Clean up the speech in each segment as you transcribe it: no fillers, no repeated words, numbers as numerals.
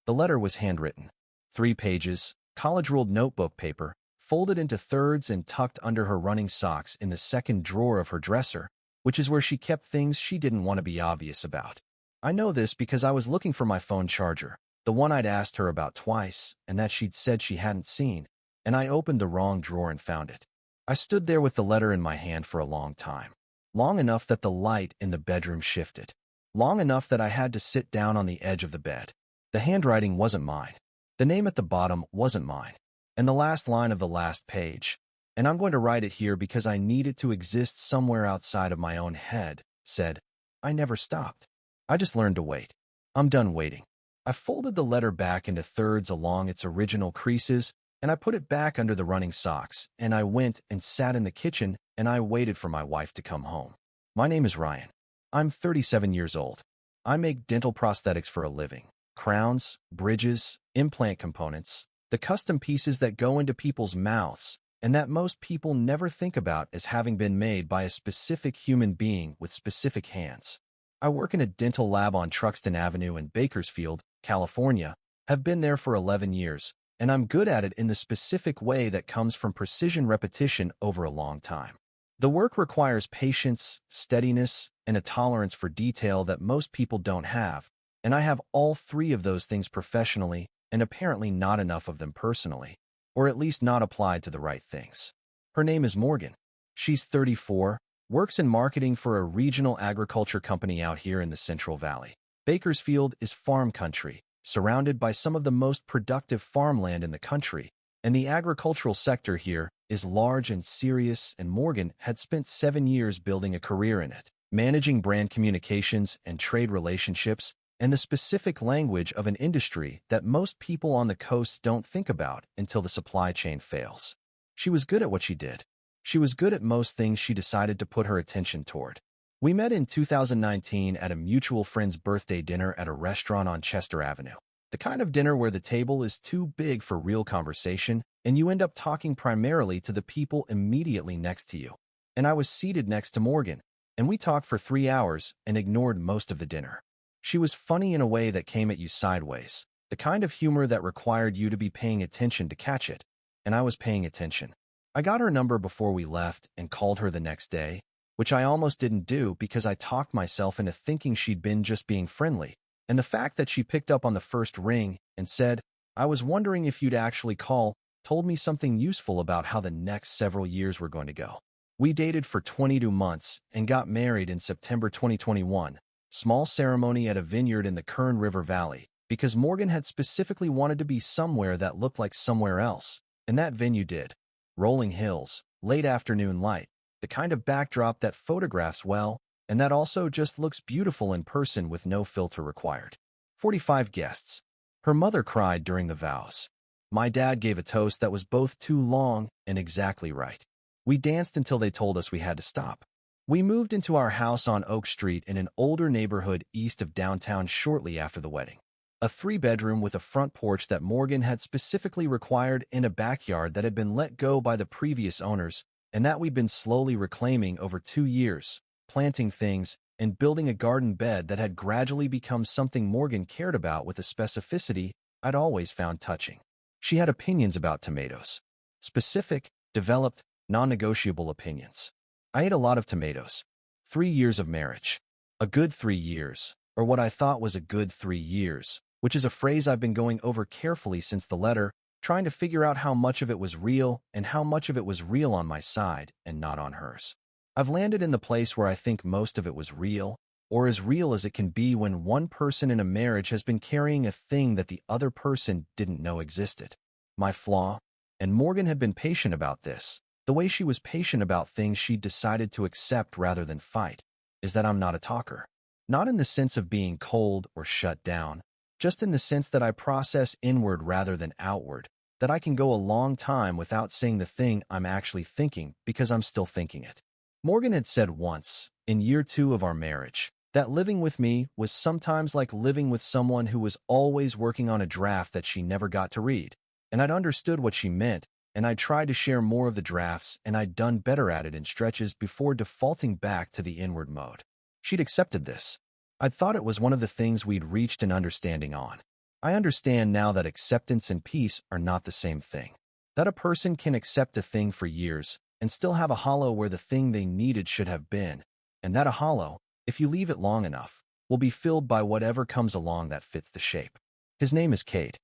The letter was handwritten. 3 pages, college-ruled notebook paper, folded into thirds and tucked under her running socks in the second drawer of her dresser, which is where she kept things she didn't want to be obvious about. I know this because I was looking for my phone charger, the one I'd asked her about twice and that she'd said she hadn't seen, and I opened the wrong drawer and found it. I stood there with the letter in my hand for a long time. Long enough that the light in the bedroom shifted. Long enough that I had to sit down on the edge of the bed. The handwriting wasn't mine. The name at the bottom wasn't mine. And the last line of the last page, and I'm going to write it here because I need it to exist somewhere outside of my own head, said, I never stopped. I just learned to wait. I'm done waiting. I folded the letter back into thirds along its original creases, and I put it back under the running socks, and I went and sat in the kitchen, and I waited for my wife to come home. My name is Ryan. I'm 37 years old. I make dental prosthetics for a living. Crowns, bridges, implant components, the custom pieces that go into people's mouths, and that most people never think about as having been made by a specific human being with specific hands. I work in a dental lab on Truxtun Avenue in Bakersfield, California, have been there for 11 years, and I'm good at it in the specific way that comes from precision repetition over a long time. The work requires patience, steadiness, and a tolerance for detail that most people don't have, and I have all 3 of those things professionally and apparently not enough of them personally, or at least not applied to the right things. Her name is Morgan. She's 34, works in marketing for a regional agriculture company out here in the Central Valley. Bakersfield is farm country, surrounded by some of the most productive farmland in the country, and the agricultural sector here is large and serious, and Morgan had spent 7 years building a career in it, managing brand communications and trade relationships, and the specific language of an industry that most people on the coasts don't think about until the supply chain fails. She was good at what she did. She was good at most things she decided to put her attention toward. We met in 2019 at a mutual friend's birthday dinner at a restaurant on Chester Avenue. The kind of dinner where the table is too big for real conversation, and you end up talking primarily to the people immediately next to you. And I was seated next to Morgan, and we talked for 3 hours and ignored most of the dinner. She was funny in a way that came at you sideways, the kind of humor that required you to be paying attention to catch it, and I was paying attention. I got her number before we left and called her the next day, which I almost didn't do because I talked myself into thinking she'd been just being friendly, and the fact that she picked up on the first ring and said, I was wondering if you'd actually call, told me something useful about how the next several years were going to go. We dated for 22 months and got married in September 2021. Small ceremony at a vineyard in the Kern River Valley, because Morgan had specifically wanted to be somewhere that looked like somewhere else, and that venue did. Rolling hills, late afternoon light, the kind of backdrop that photographs well, and that also just looks beautiful in person with no filter required. 45 guests. Her mother cried during the vows. My dad gave a toast that was both too long and exactly right. We danced until they told us we had to stop. We moved into our house on Oak Street in an older neighborhood east of downtown shortly after the wedding. A 3-bedroom with a front porch that Morgan had specifically required in a backyard that had been let go by the previous owners and that we'd been slowly reclaiming over 2 years, planting things and building a garden bed that had gradually become something Morgan cared about with a specificity I'd always found touching. She had opinions about tomatoes. Specific, developed, non-negotiable opinions. I ate a lot of tomatoes. 3 years of marriage. A good 3 years, or what I thought was a good 3 years, which is a phrase I've been going over carefully since the letter, trying to figure out how much of it was real and how much of it was real on my side and not on hers. I've landed in the place where I think most of it was real, or as real as it can be when one person in a marriage has been carrying a thing that the other person didn't know existed. My flaw, and Morgan had been patient about this, the way she was patient about things she'd decided to accept rather than fight, is that I'm not a talker. Not in the sense of being cold or shut down, just in the sense that I process inward rather than outward, that I can go a long time without saying the thing I'm actually thinking because I'm still thinking it. Morgan had said once, in year 2 of our marriage, that living with me was sometimes like living with someone who was always working on a draft that she never got to read, and I'd understood what she meant, and I tried to share more of the drafts, and I'd done better at it in stretches before defaulting back to the inward mode. She'd accepted this. I'd thought it was one of the things we'd reached an understanding on. I understand now that acceptance and peace are not the same thing. That a person can accept a thing for years and still have a hollow where the thing they needed should have been, and that a hollow, if you leave it long enough, will be filled by whatever comes along that fits the shape. His name is Cade.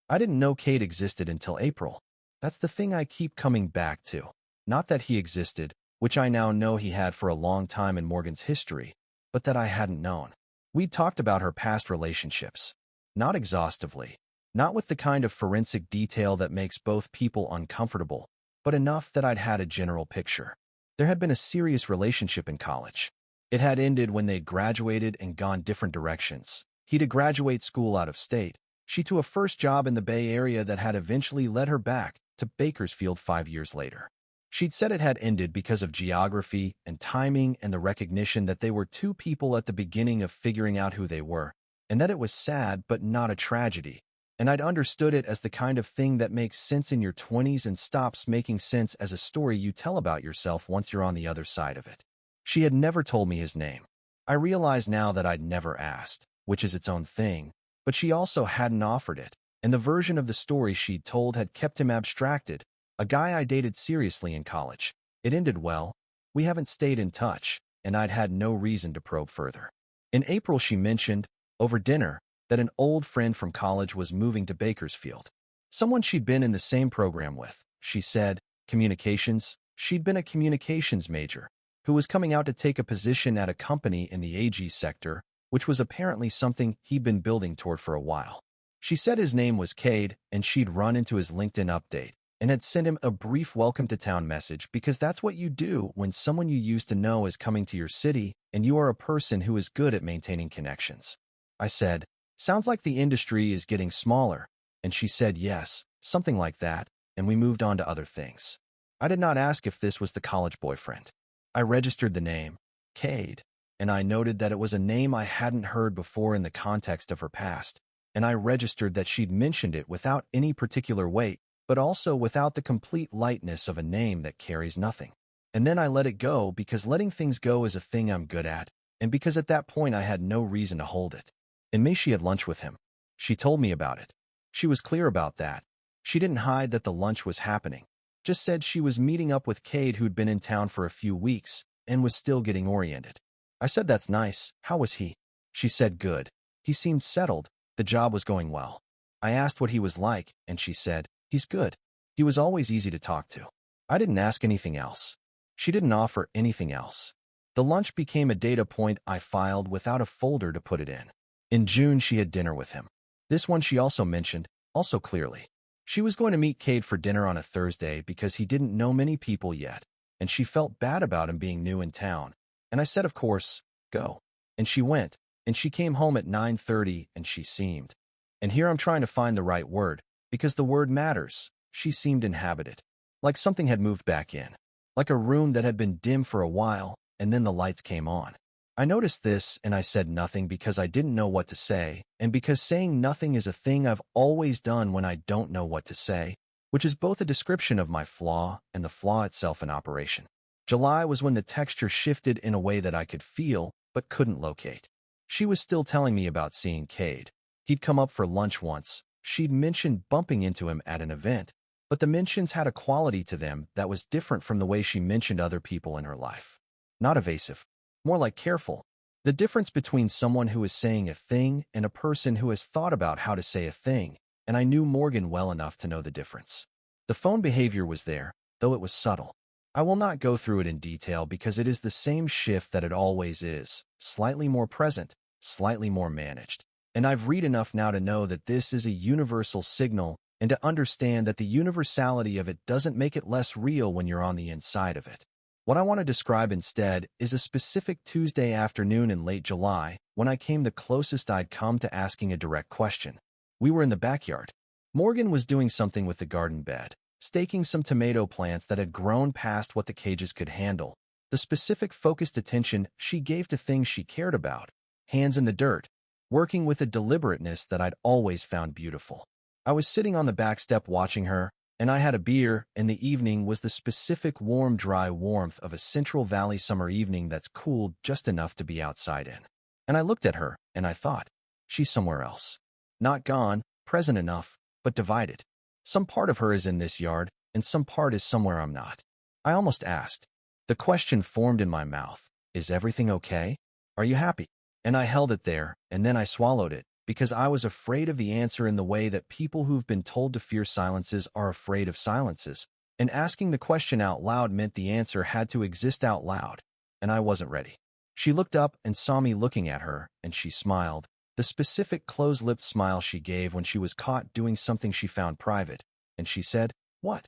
I didn't know Cade existed until April. That's the thing I keep coming back to. Not that he existed, which I now know he had for a long time in Morgan's history, but that I hadn't known. We'd talked about her past relationships. Not exhaustively. Not with the kind of forensic detail that makes both people uncomfortable, but enough that I'd had a general picture. There had been a serious relationship in college. It had ended when they'd graduated and gone different directions. He to graduate school out of state, she to a first job in the Bay Area that had eventually led her back to Bakersfield 5 years later. She'd said it had ended because of geography and timing and the recognition that they were two people at the beginning of figuring out who they were, and that it was sad but not a tragedy. And I'd understood it as the kind of thing that makes sense in your 20s and stops making sense as a story you tell about yourself once you're on the other side of it. She had never told me his name. I realize now that I'd never asked, which is its own thing, but she also hadn't offered it, and the version of the story she'd told had kept him abstracted, a guy I dated seriously in college. It ended well. We haven't stayed in touch, and I'd had no reason to probe further. In April, she mentioned, over dinner, that an old friend from college was moving to Bakersfield. Someone she'd been in the same program with, she said, communications. She'd been a communications major, who was coming out to take a position at a company in the AG sector, which was apparently something he'd been building toward for a while. She said his name was Cade, and she'd run into his LinkedIn update and had sent him a brief welcome to town message because that's what you do when someone you used to know is coming to your city and you are a person who is good at maintaining connections. I said, sounds like the industry is getting smaller, and she said yes, something like that, and we moved on to other things. I did not ask if this was the college boyfriend. I registered the name, Cade, and I noted that it was a name I hadn't heard before in the context of her past, and I registered that she'd mentioned it without any particular weight, but also without the complete lightness of a name that carries nothing. And then I let it go because letting things go is a thing I'm good at, and because at that point I had no reason to hold it. In May she had lunch with him. She told me about it. She was clear about that. She didn't hide that the lunch was happening. Just said she was meeting up with Cade, who'd been in town for a few weeks and was still getting oriented. I said, that's nice. How was he? She said, good. He seemed settled. The job was going well. I asked what he was like, and she said, he's good. He was always easy to talk to. I didn't ask anything else. She didn't offer anything else. The lunch became a data point I filed without a folder to put it in. In June, she had dinner with him. This one she also mentioned, also clearly. She was going to meet Cade for dinner on a Thursday because he didn't know many people yet, and she felt bad about him being new in town. And I said, of course, go. And she went, and she came home at 9:30, and she seemed. And here I'm trying to find the right word, because the word matters. She seemed inhabited. Like something had moved back in. Like a room that had been dim for a while, and then the lights came on. I noticed this, and I said nothing because I didn't know what to say, and because saying nothing is a thing I've always done when I don't know what to say, which is both a description of my flaw and the flaw itself in operation. July was when the texture shifted in a way that I could feel, but couldn't locate. She was still telling me about seeing Cade. He'd come up for lunch once. She'd mentioned bumping into him at an event, but the mentions had a quality to them that was different from the way she mentioned other people in her life. Not evasive. More like careful. The difference between someone who is saying a thing and a person who has thought about how to say a thing, and I knew Morgan well enough to know the difference. The phone behavior was there, though it was subtle. I will not go through it in detail because it is the same shift that it always is, slightly more present, slightly more managed. And I've read enough now to know that this is a universal signal and to understand that the universality of it doesn't make it less real when you're on the inside of it. What I want to describe instead is a specific Tuesday afternoon in late July when I came the closest I'd come to asking a direct question. We were in the backyard. Morgan was doing something with the garden bed, staking some tomato plants that had grown past what the cages could handle. The specific focused attention she gave to things she cared about, hands in the dirt, working with a deliberateness that I'd always found beautiful. I was sitting on the back step watching her, and I had a beer, and the evening was the specific warm, dry warmth of a Central Valley summer evening that's cooled just enough to be outside in. And I looked at her, and I thought, she's somewhere else. Not gone, present enough, but divided. Some part of her is in this yard, and some part is somewhere I'm not. I almost asked. The question formed in my mouth. Is everything okay? Are you happy? And I held it there, and then I swallowed it, because I was afraid of the answer in the way that people who've been told to fear silences are afraid of silences. And asking the question out loud meant the answer had to exist out loud, and I wasn't ready. She looked up and saw me looking at her, and she smiled, the specific closed-lipped smile she gave when she was caught doing something she found private, and she said, "What?"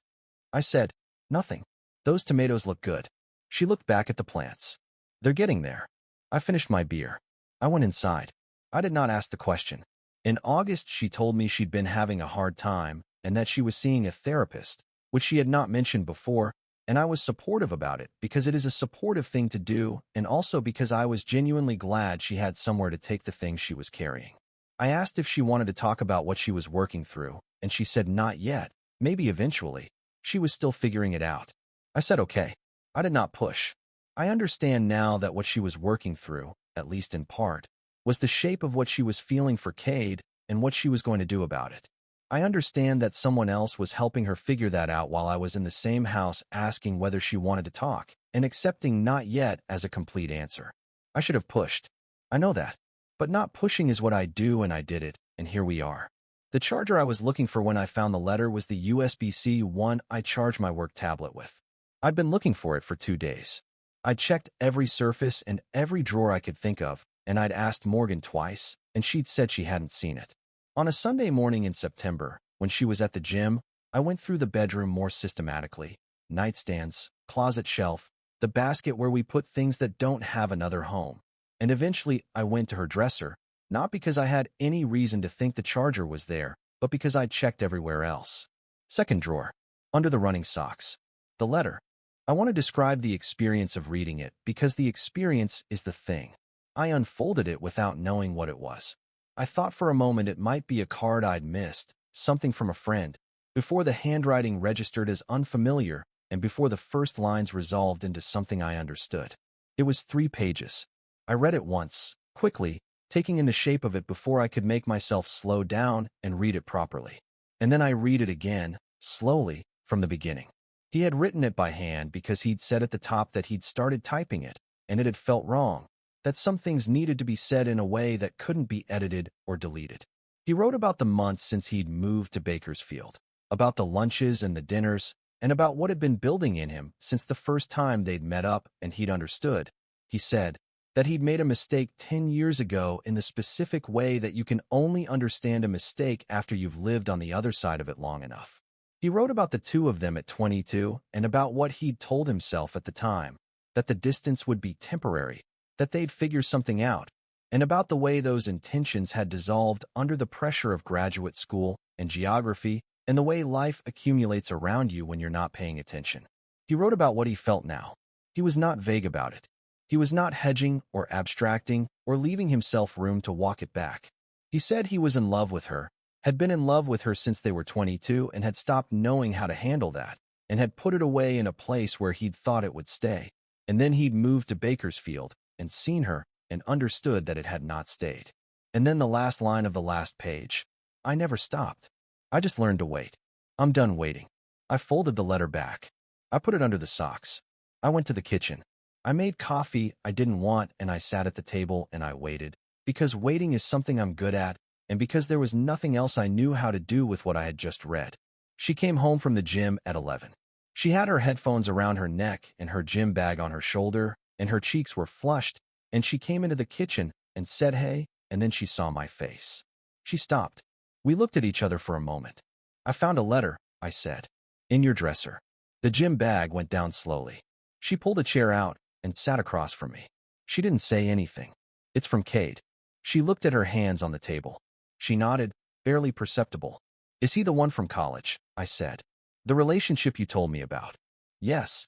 I said, "Nothing. Those tomatoes look good." She looked back at the plants. "They're getting there." I finished my beer. I went inside. I did not ask the question. In August, she told me she'd been having a hard time and that she was seeing a therapist, which she had not mentioned before, and I was supportive about it because it is a supportive thing to do and also because I was genuinely glad she had somewhere to take the things she was carrying. I asked if she wanted to talk about what she was working through, and she said not yet, maybe eventually. She was still figuring it out. I said okay. I did not push. I understand now that what she was working through, at least in part, was the shape of what she was feeling for Cade and what she was going to do about it. I understand that someone else was helping her figure that out while I was in the same house asking whether she wanted to talk and accepting not yet as a complete answer. I should have pushed. I know that. But not pushing is what I do, and I did it, and here we are. The charger I was looking for when I found the letter was the USB-C one I charged my work tablet with. I'd been looking for it for 2 days. I'd checked every surface and every drawer I could think of, and I'd asked Morgan twice, and she'd said she hadn't seen it. On a Sunday morning in September, when she was at the gym, I went through the bedroom more systematically. Nightstands, closet shelf, the basket where we put things that don't have another home. And eventually I went to her dresser, not because I had any reason to think the charger was there, but because I'd checked everywhere else. Second drawer, under the running socks. The letter. I want to describe the experience of reading it because the experience is the thing. I unfolded it without knowing what it was. I thought for a moment it might be a card I'd missed, something from a friend, before the handwriting registered as unfamiliar and before the first lines resolved into something I understood. It was 3 pages. I read it once, quickly, taking in the shape of it before I could make myself slow down and read it properly. And then I read it again, slowly, from the beginning. He had written it by hand because he'd said at the top that he'd started typing it, and it had felt wrong, that some things needed to be said in a way that couldn't be edited or deleted. He wrote about the months since he'd moved to Bakersfield, about the lunches and the dinners, and about what had been building in him since the first time they'd met up and he'd understood. He said that he'd made a mistake 10 years ago in the specific way that you can only understand a mistake after you've lived on the other side of it long enough. He wrote about the two of them at 22 and about what he'd told himself at the time, that the distance would be temporary, that they'd figure something out, and about the way those intentions had dissolved under the pressure of graduate school and geography and the way life accumulates around you when you're not paying attention. He wrote about what he felt now. He was not vague about it. He was not hedging or abstracting or leaving himself room to walk it back. He said he was in love with her, had been in love with her since they were 22 and had stopped knowing how to handle that, and had put it away in a place where he'd thought it would stay. And then he'd moved to Bakersfield and seen her and understood that it had not stayed. And then the last line of the last page. I never stopped. I just learned to wait. I'm done waiting. I folded the letter back. I put it under the socks. I went to the kitchen. I made coffee I didn't want and I sat at the table and I waited, because waiting is something I'm good at and because there was nothing else I knew how to do with what I had just read. She came home from the gym at 11. She had her headphones around her neck and her gym bag on her shoulder, and her cheeks were flushed, and she came into the kitchen and said hey, and then she saw my face. She stopped. We looked at each other for a moment. I found a letter, I said. In your dresser. The gym bag went down slowly. She pulled a chair out and sat across from me. She didn't say anything. It's from Cade. She looked at her hands on the table. She nodded, barely perceptible. Is he the one from college? I said. The relationship you told me about. Yes.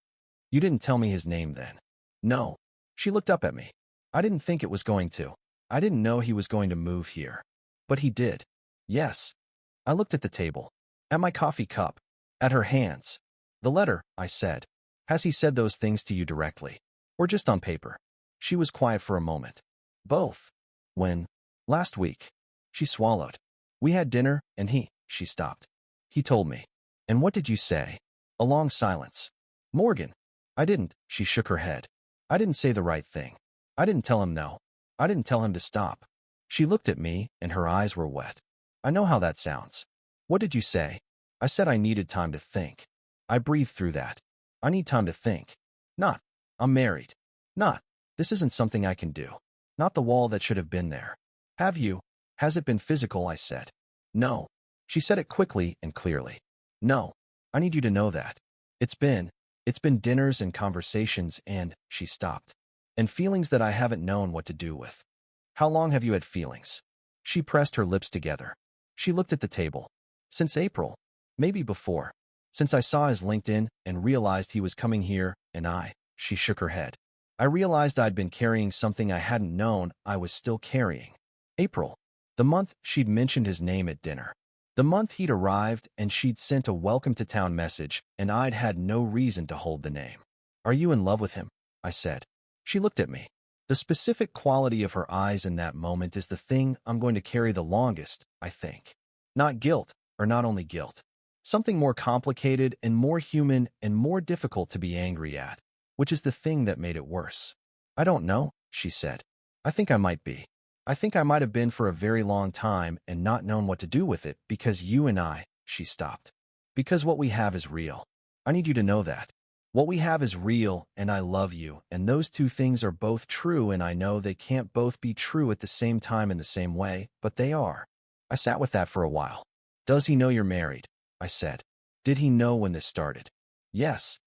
You didn't tell me his name then. No. She looked up at me. I didn't think it was going to. I didn't know he was going to move here. But he did. Yes. I looked at the table. At my coffee cup. At her hands. The letter, I said. Has he said those things to you directly? Or just on paper? She was quiet for a moment. Both. When? Last week. She swallowed. We had dinner, and she stopped. He told me. And what did you say? A long silence. Morgan. I didn't, she shook her head. I didn't say the right thing. I didn't tell him no. I didn't tell him to stop. She looked at me, and her eyes were wet. I know how that sounds. What did you say? I said I needed time to think. I breathed through that. I need time to think. Not, I'm married. Not, this isn't something I can do. Not the wall that should have been there. Have you? Has it been physical? I said. No. She said it quickly and clearly. No. I need you to know that. It's been dinners and conversations and, she stopped. And feelings that I haven't known what to do with. How long have you had feelings? She pressed her lips together. She looked at the table. Since April. Maybe before. Since I saw his LinkedIn and realized he was coming here, and she shook her head. I realized I'd been carrying something I hadn't known I was still carrying. April. The month she'd mentioned his name at dinner. The month he'd arrived and she'd sent a welcome to town message, and I'd had no reason to hold the name. Are you in love with him? I said. She looked at me. The specific quality of her eyes in that moment is the thing I'm going to carry the longest, I think. Not guilt, or not only guilt. Something more complicated and more human and more difficult to be angry at, which is the thing that made it worse. I don't know, she said. I think I might be. I think I might have been for a very long time and not known what to do with it because you and she stopped. Because what we have is real. I need you to know that. What we have is real and I love you, and those two things are both true, and I know they can't both be true at the same time in the same way, but they are. I sat with that for a while. Does he know you're married? I said. Did he know when this started? Yes.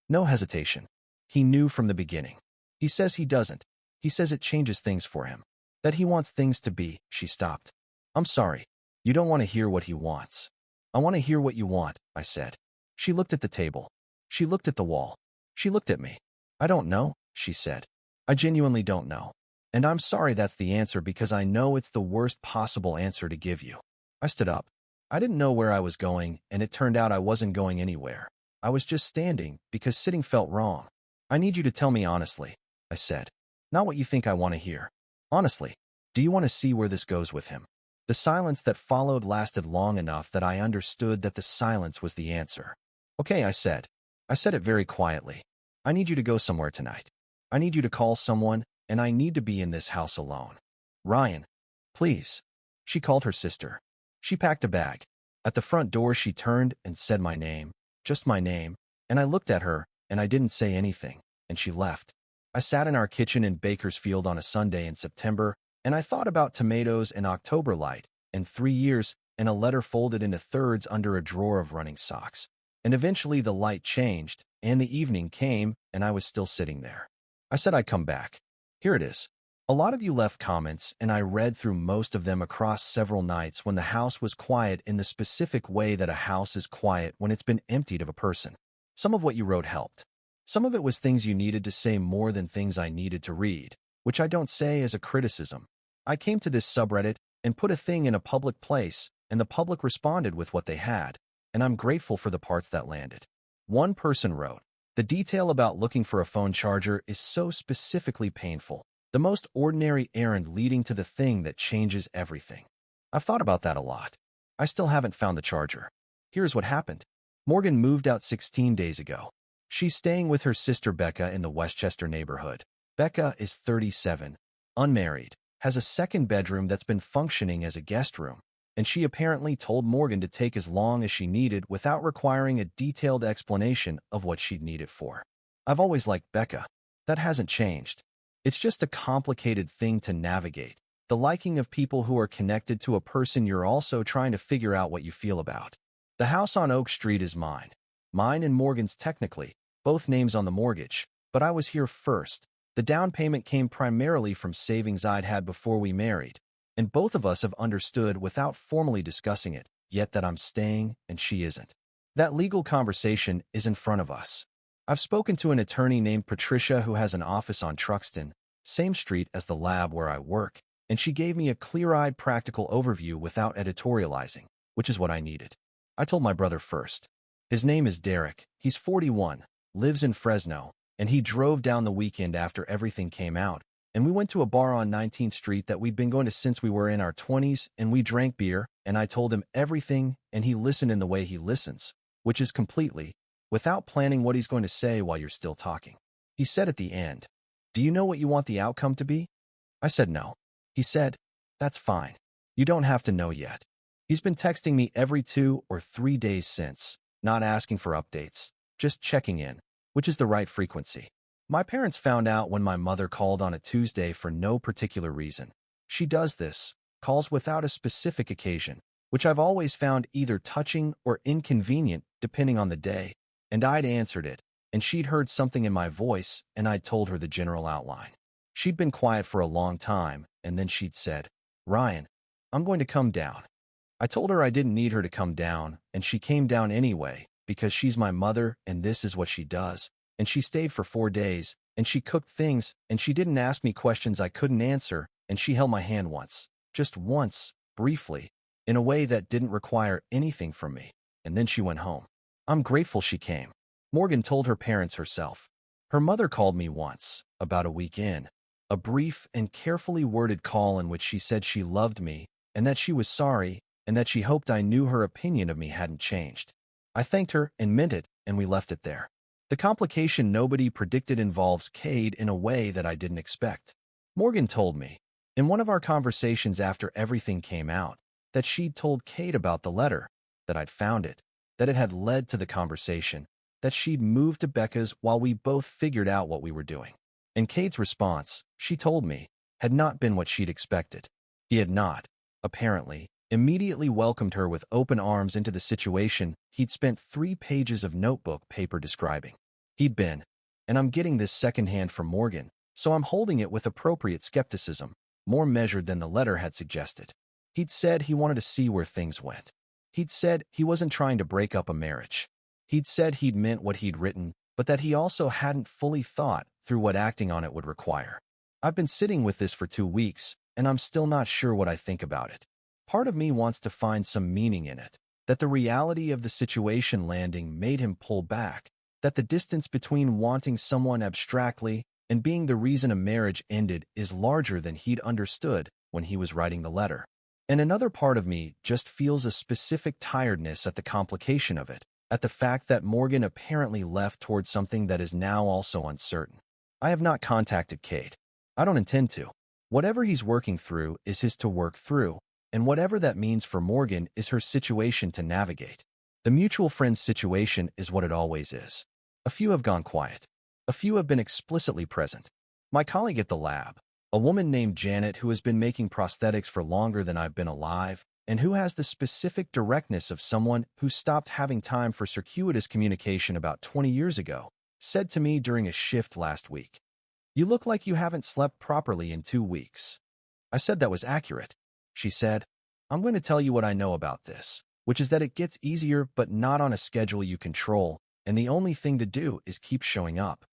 No hesitation. He knew from the beginning. He says he doesn't. He says it changes things for him. That he wants things to be, she stopped. I'm sorry. You don't want to hear what he wants. I want to hear what you want, I said. She looked at the table. She looked at the wall. She looked at me. I don't know, she said. I genuinely don't know. And I'm sorry that's the answer because I know it's the worst possible answer to give you. I stood up. I didn't know where I was going, and it turned out I wasn't going anywhere. I was just standing because sitting felt wrong. I need you to tell me honestly, I said. Not what you think I want to hear. Honestly, do you want to see where this goes with him? The silence that followed lasted long enough that I understood that the silence was the answer. Okay, I said. I said it very quietly. I need you to go somewhere tonight. I need you to call someone, and I need to be in this house alone. Ryan, please. She called her sister. She packed a bag. At the front door she turned and said my name, just my name, and I looked at her, and I didn't say anything, and she left. I sat in our kitchen in Bakersfield on a Sunday in September, and I thought about tomatoes and October light, and 3 years, and a letter folded into thirds under a drawer of running socks. And eventually the light changed, and the evening came, and I was still sitting there. I said I'd come back. Here it is. A lot of you left comments, and I read through most of them across several nights when the house was quiet in the specific way that a house is quiet when it's been emptied of a person. Some of what you wrote helped. Some of it was things you needed to say more than things I needed to read, which I don't say as a criticism. I came to this subreddit and put a thing in a public place, and the public responded with what they had, and I'm grateful for the parts that landed. One person wrote, "The detail about looking for a phone charger is so specifically painful. The most ordinary errand leading to the thing that changes everything." I've thought about that a lot. I still haven't found the charger. Here's what happened. Morgan moved out 16 days ago. She's staying with her sister Becca in the Westchester neighborhood. Becca is 37, unmarried, has a second bedroom that's been functioning as a guest room, and she apparently told Morgan to take as long as she needed without requiring a detailed explanation of what she'd need it for. I've always liked Becca. That hasn't changed. It's just a complicated thing to navigate. The liking of people who are connected to a person you're also trying to figure out what you feel about. The house on Oak Street is mine. Mine and Morgan's technically, both names on the mortgage, but I was here first. The down payment came primarily from savings I'd had before we married, and both of us have understood without formally discussing it yet that I'm staying and she isn't. That legal conversation is in front of us. I've spoken to an attorney named Patricia who has an office on Truxton, same street as the lab where I work, and she gave me a clear-eyed practical overview without editorializing, which is what I needed. I told my brother first. His name is Derek. He's 41, lives in Fresno, and he drove down the weekend after everything came out, and we went to a bar on 19th Street that we'd been going to since we were in our 20s, and we drank beer, and I told him everything, and he listened in the way he listens, which is completely, without planning what he's going to say while you're still talking. He said at the end, "Do you know what you want the outcome to be?" I said no. He said, "That's fine. You don't have to know yet." He's been texting me every 2 or 3 days since, not asking for updates, just checking in, which is the right frequency. My parents found out when my mother called on a Tuesday for no particular reason. She does this, calls without a specific occasion, which I've always found either touching or inconvenient depending on the day, and I'd answered it, and she'd heard something in my voice, and I'd told her the general outline. She'd been quiet for a long time, and then she'd said, "Ryan, I'm going to come down." I told her I didn't need her to come down, and she came down anyway, because she's my mother and this is what she does. And she stayed for 4 days, and she cooked things, and she didn't ask me questions I couldn't answer, and she held my hand once, just once, briefly, in a way that didn't require anything from me, and then she went home. I'm grateful she came. Morgan told her parents herself. Her mother called me once, about a week in, a brief and carefully worded call in which she said she loved me, and that she was sorry, and that she hoped I knew her opinion of me hadn't changed. I thanked her and meant it, and we left it there. The complication nobody predicted involves Cade in a way that I didn't expect. Morgan told me, in one of our conversations after everything came out, that she'd told Cade about the letter, that I'd found it, that it had led to the conversation, that she'd moved to Becca's while we both figured out what we were doing. And Cade's response, she told me, had not been what she'd expected. He had not, apparently, immediately welcomed her with open arms into the situation he'd spent 3 pages of notebook paper describing. He'd been, and I'm getting this secondhand from Morgan, so I'm holding it with appropriate skepticism, more measured than the letter had suggested. He'd said he wanted to see where things went. He'd said he wasn't trying to break up a marriage. He'd said he'd meant what he'd written, but that he also hadn't fully thought through what acting on it would require. I've been sitting with this for 2 weeks, and I'm still not sure what I think about it. Part of me wants to find some meaning in it, that the reality of the situation landing made him pull back, that the distance between wanting someone abstractly and being the reason a marriage ended is larger than he'd understood when he was writing the letter. And another part of me just feels a specific tiredness at the complication of it, at the fact that Morgan apparently left towards something that is now also uncertain. I have not contacted Cade. I don't intend to. Whatever he's working through is his to work through, and whatever that means for Morgan is her situation to navigate. The mutual friend's situation is what it always is. A few have gone quiet. A few have been explicitly present. My colleague at the lab, a woman named Janet who has been making prosthetics for longer than I've been alive, and who has the specific directness of someone who stopped having time for circuitous communication about 20 years ago, said to me during a shift last week, "You look like you haven't slept properly in 2 weeks." I said that was accurate. She said, "I'm going to tell you what I know about this, which is that it gets easier but not on a schedule you control, and the only thing to do is keep showing up."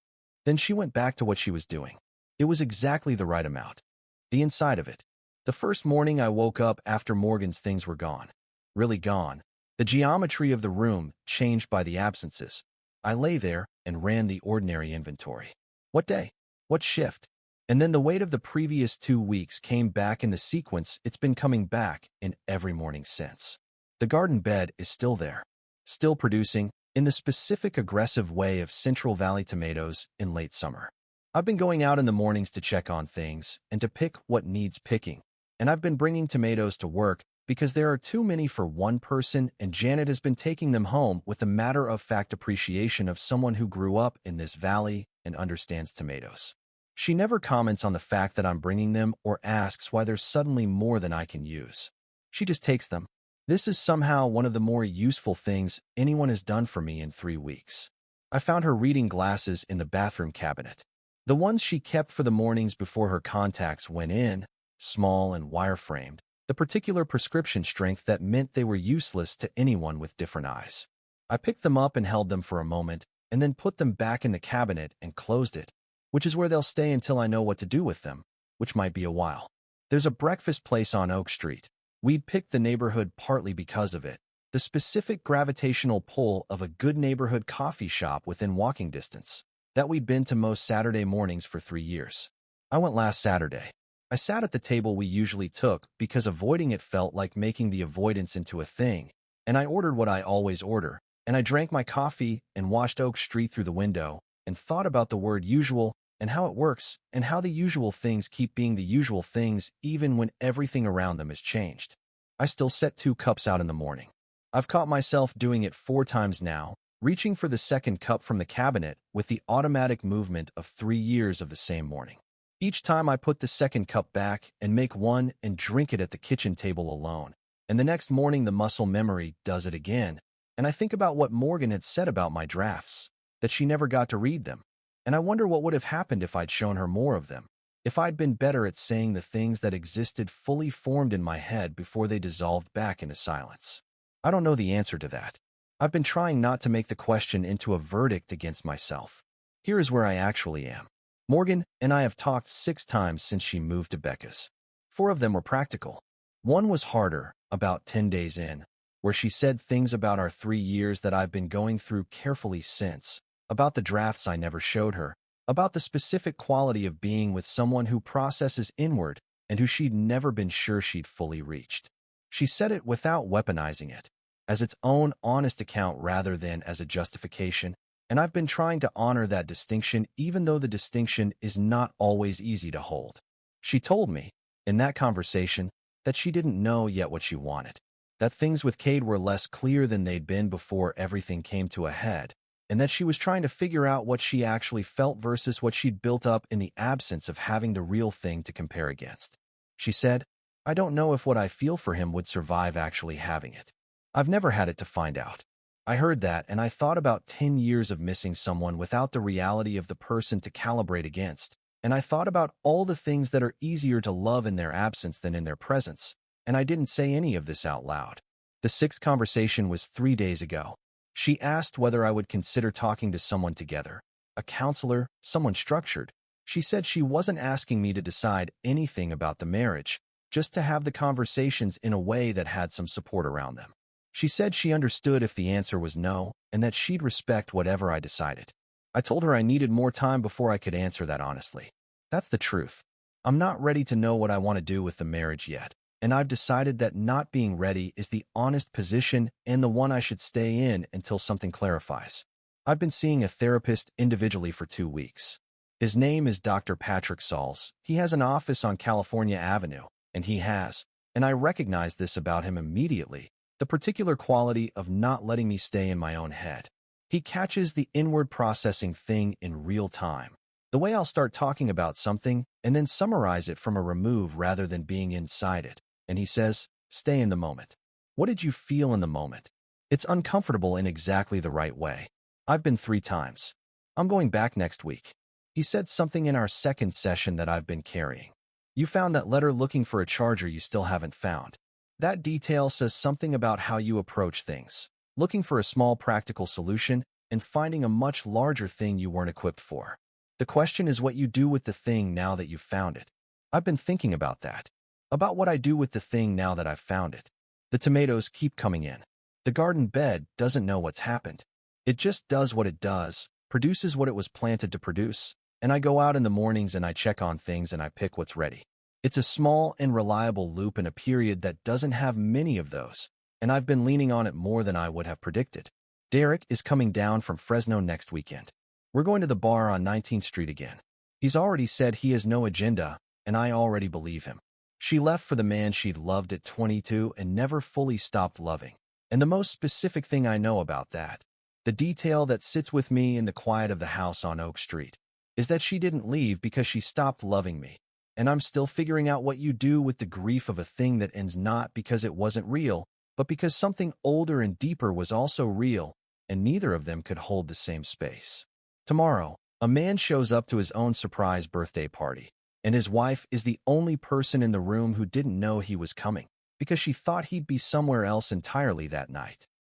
Then she went back to what she was doing. It was exactly the right amount. The inside of it. The first morning I woke up after Morgan's things were gone. Really gone. The geometry of the room changed by the absences. I lay there and ran the ordinary inventory. What day? What shift? And then the weight of the previous 2 weeks came back in the sequence it's been coming back in every morning since. The garden bed is still there, still producing, in the specific aggressive way of Central Valley tomatoes in late summer. I've been going out in the mornings to check on things and to pick what needs picking, and I've been bringing tomatoes to work because there are too many for one person, and Janet has been taking them home with the matter-of-fact appreciation of someone who grew up in this valley and understands tomatoes. She never comments on the fact that I'm bringing them or asks why there's suddenly more than I can use. She just takes them. This is somehow one of the more useful things anyone has done for me in 3 weeks. I found her reading glasses in the bathroom cabinet. The ones she kept for the mornings before her contacts went in, small and wire-framed, the particular prescription strength that meant they were useless to anyone with different eyes. I picked them up and held them for a moment, and then put them back in the cabinet and closed it, which is where they'll stay until I know what to do with them, which might be a while. There's a breakfast place on Oak Street. We'd picked the neighborhood partly because of it, the specific gravitational pull of a good neighborhood coffee shop within walking distance, that we'd been to most Saturday mornings for 3 years. I went last Saturday. I sat at the table we usually took because avoiding it felt like making the avoidance into a thing, and I ordered what I always order, and I drank my coffee and watched Oak Street through the window and thought about the word usual and how it works and how the usual things keep being the usual things even when everything around them has changed. I still set 2 cups out in the morning. I've caught myself doing it 4 times now, reaching for the second cup from the cabinet with the automatic movement of 3 years of the same morning. Each time I put the second cup back and make one and drink it at the kitchen table alone, and the next morning the muscle memory does it again, and I think about what Morgan had said about my drafts, that she never got to read them, and I wonder what would have happened if I'd shown her more of them, if I'd been better at saying the things that existed fully formed in my head before they dissolved back into silence. I don't know the answer to that. I've been trying not to make the question into a verdict against myself. Here is where I actually am. Morgan and I have talked 6 times since she moved to Becca's. 4 of them were practical. One was harder, about 10 days in, where she said things about our 3 years that I've been going through carefully since, about the drafts I never showed her, about the specific quality of being with someone who processes inward and who she'd never been sure she'd fully reached. She said it without weaponizing it, as its own honest account rather than as a justification, and I've been trying to honor that distinction even though the distinction is not always easy to hold. She told me, in that conversation, that she didn't know yet what she wanted, that things with Cade were less clear than they'd been before everything came to a head, and that she was trying to figure out what she actually felt versus what she'd built up in the absence of having the real thing to compare against. She said, "I don't know if what I feel for him would survive actually having it. I've never had it to find out." I heard that and I thought about 10 years of missing someone without the reality of the person to calibrate against, and I thought about all the things that are easier to love in their absence than in their presence, and I didn't say any of this out loud. The 6th conversation was 3 days ago. She asked whether I would consider talking to someone together, a counselor, someone structured. She said she wasn't asking me to decide anything about the marriage, just to have the conversations in a way that had some support around them. She said she understood if the answer was no, and that she'd respect whatever I decided. I told her I needed more time before I could answer that honestly. That's the truth. I'm not ready to know what I want to do with the marriage yet, and I've decided that not being ready is the honest position and the one I should stay in until something clarifies. I've been seeing a therapist individually for 2 weeks. His name is Dr. Patrick Sauls. He has an office on California Avenue, and I recognized this about him immediately, the particular quality of not letting me stay in my own head. He catches the inward processing thing in real time. The way I'll start talking about something and then summarize it from a remove rather than being inside it. And he says, "Stay in the moment. What did you feel in the moment?" It's uncomfortable in exactly the right way. I've been 3 times. I'm going back next week. He said something in our 2nd session that I've been carrying. "You found that letter looking for a charger you still haven't found." That detail says something about how you approach things, looking for a small practical solution and finding a much larger thing you weren't equipped for. The question is what you do with the thing now that you've found it. I've been thinking about that, about what I do with the thing now that I've found it. The tomatoes keep coming in. The garden bed doesn't know what's happened. It just does what it does, produces what it was planted to produce, and I go out in the mornings and I check on things and I pick what's ready. It's a small and reliable loop in a period that doesn't have many of those, and I've been leaning on it more than I would have predicted. Derek is coming down from Fresno next weekend. We're going to the bar on 19th Street again. He's already said he has no agenda, and I already believe him. She left for the man she'd loved at 22 and never fully stopped loving. And the most specific thing I know about that, the detail that sits with me in the quiet of the house on Oak Street, is that she didn't leave because she stopped loving me. And I'm still figuring out what you do with the grief of a thing that ends not because it wasn't real, but because something older and deeper was also real, and neither of them could hold the same space. Tomorrow, a man shows up to his own surprise birthday party, and his wife is the only person in the room who didn't know he was coming, because she thought he'd be somewhere else entirely that night.